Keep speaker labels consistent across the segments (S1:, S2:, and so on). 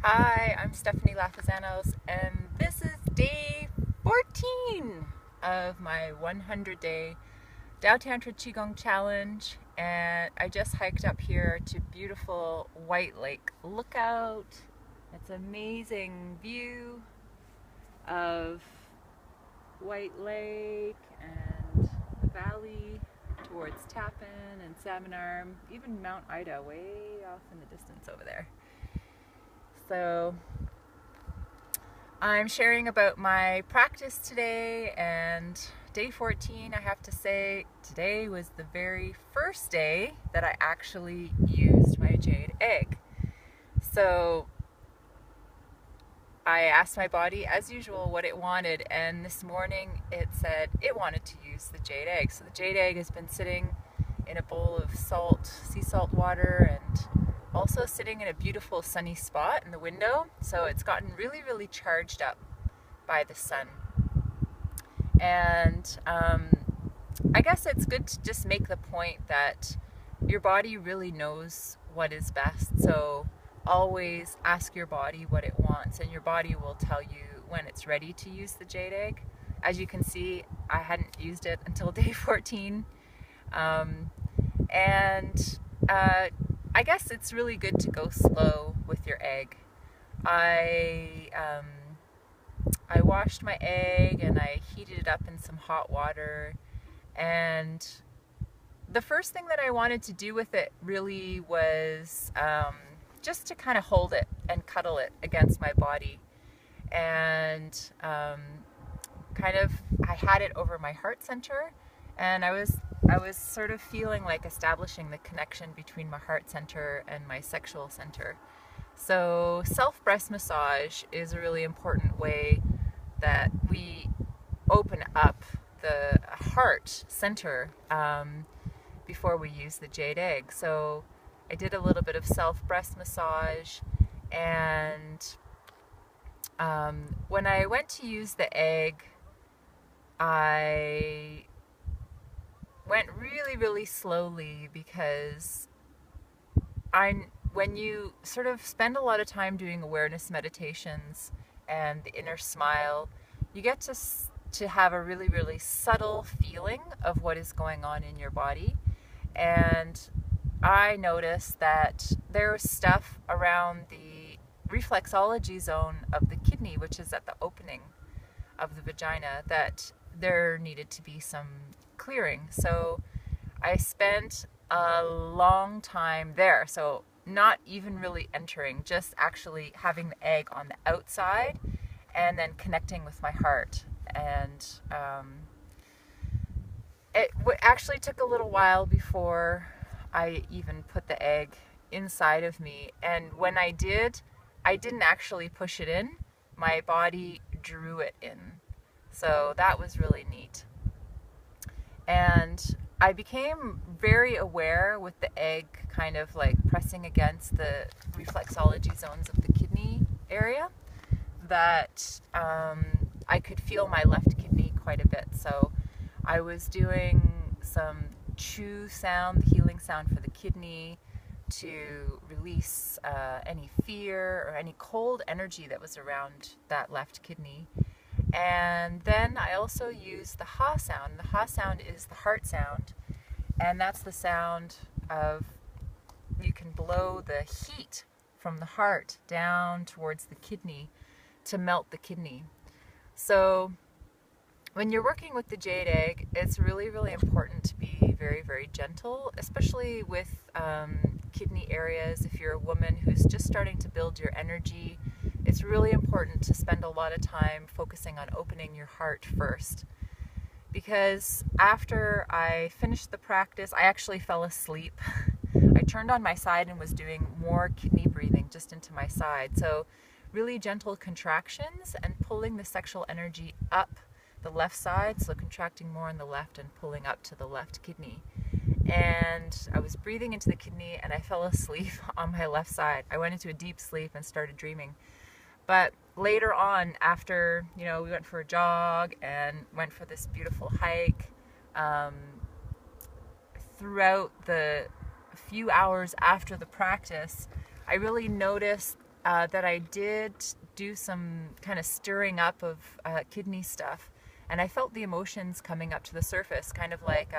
S1: Hi, I'm Stephanie Lafazanos, and this is day 14 of my 100-day Tao Tantra Qigong challenge. And I just hiked up here to beautiful White Lake Lookout. It's an amazing view of White Lake and the valley towards Tappan and Salmon Arm, even Mount Ida way off in the distance over there. So I'm sharing about my practice today, and day 14, I have to say, today was the very first day that I actually used my jade egg. So I asked my body, as usual, what it wanted, and this morning it said it wanted to use the jade egg. So the jade egg has been sitting in a bowl of sea salt water, and also sitting in a beautiful sunny spot in the window. So it's gotten really, really charged up by the sun. And I guess it's good to just make the point that your body really knows what is best. So always ask your body what it wants, and your body will tell you when it's ready to use the jade egg. As you can see, I hadn't used it until day 14. I guess it's really good to go slow with your egg. I washed my egg and I heated it up in some hot water, and the first thing that I wanted to do with it really was just to kind of hold it and cuddle it against my body, and I had it over my heart center, and I was sort of feeling like establishing the connection between my heart center and my sexual center. So self-breast massage is a really important way that we open up the heart center before we use the jade egg. So I did a little bit of self-breast massage, and when I went to use the egg, I went really, really slowly, because when you sort of spend a lot of time doing awareness meditations and the inner smile, you get to have a really, really subtle feeling of what is going on in your body. And I noticed that there was stuff around the reflexology zone of the kidney, which is at the opening of the vagina, that there needed to be some clearing. So I spent a long time there. So not even really entering, just actually having the egg on the outside and then connecting with my heart. And it actually took a little while before I even put the egg inside of me. And when I did, I didn't actually push it in. My body drew it in. So that was really neat. And I became very aware with the egg kind of like pressing against the reflexology zones of the kidney area, that I could feel my left kidney quite a bit. So I was doing some chew sound, the healing sound for the kidney, to release any fear or any cold energy that was around that left kidney. And then I also use the ha sound. The ha sound is the heart sound, and that's the sound of, you can blow the heat from the heart down towards the kidney to melt the kidney. So when you're working with the jade egg, it's really, really important to be very, very gentle, especially with kidney areas. If you're a woman who's just starting to build your energy, it's really important to spend a lot of time focusing on opening your heart first. Because after I finished the practice, I actually fell asleep. I turned on my side and was doing more kidney breathing just into my side. So really gentle contractions and pulling the sexual energy up the left side, so contracting more on the left and pulling up to the left kidney. And I was breathing into the kidney and I fell asleep on my left side. I went into a deep sleep and started dreaming. But later on, after, we went for a jog and went for this beautiful hike, throughout the few hours after the practice, I really noticed that I did do some kind of stirring up of kidney stuff, and I felt the emotions coming up to the surface, kind of like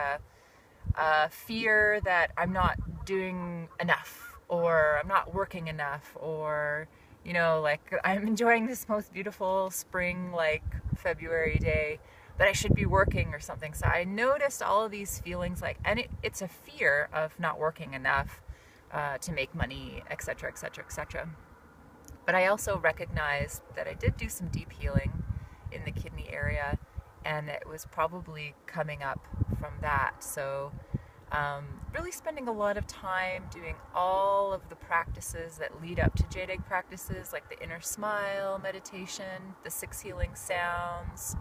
S1: a fear that I'm not doing enough, or I'm not working enough, or, you know, like I'm enjoying this most beautiful spring, like February day, that I should be working or something. So I noticed all of these feelings, like, and it's a fear of not working enough to make money, etc., etc., etc. But I also recognized that I did do some deep healing in the kidney area, and it was probably coming up from that. So really spending a lot of time doing all of the practices that lead up to Jade practices, like the inner smile meditation, the 6 healing sounds,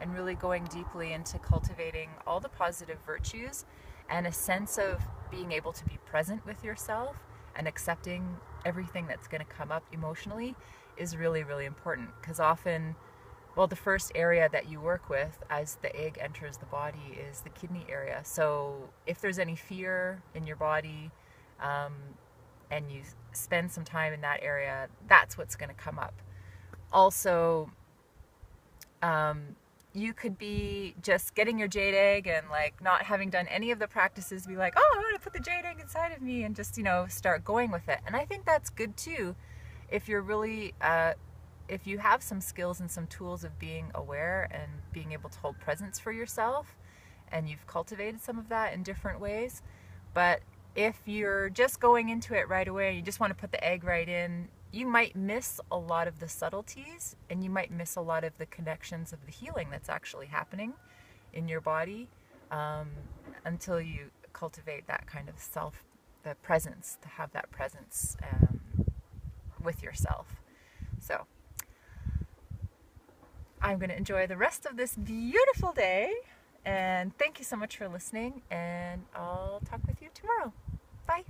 S1: and really going deeply into cultivating all the positive virtues and a sense of being able to be present with yourself and accepting everything that's going to come up emotionally is really, really important. Because often, well, the first area that you work with as the egg enters the body is the kidney area. So if there's any fear in your body, and you spend some time in that area, that's what's going to come up. Also, you could be just getting your jade egg and like not having done any of the practices, be like, oh, I'm going to put the jade egg inside of me and just, you know, start going with it. And I think that's good too, if you're really, if you have some skills and some tools of being aware and being able to hold presence for yourself, and you've cultivated some of that in different ways. But if you're just going into it right away, you just want to put the egg right in, you might miss a lot of the subtleties, and you might miss a lot of the connections of the healing that's actually happening in your body, until you cultivate that kind of the presence, to have that presence with yourself. So I'm going to enjoy the rest of this beautiful day, and thank you so much for listening, and I'll talk with you tomorrow. Bye.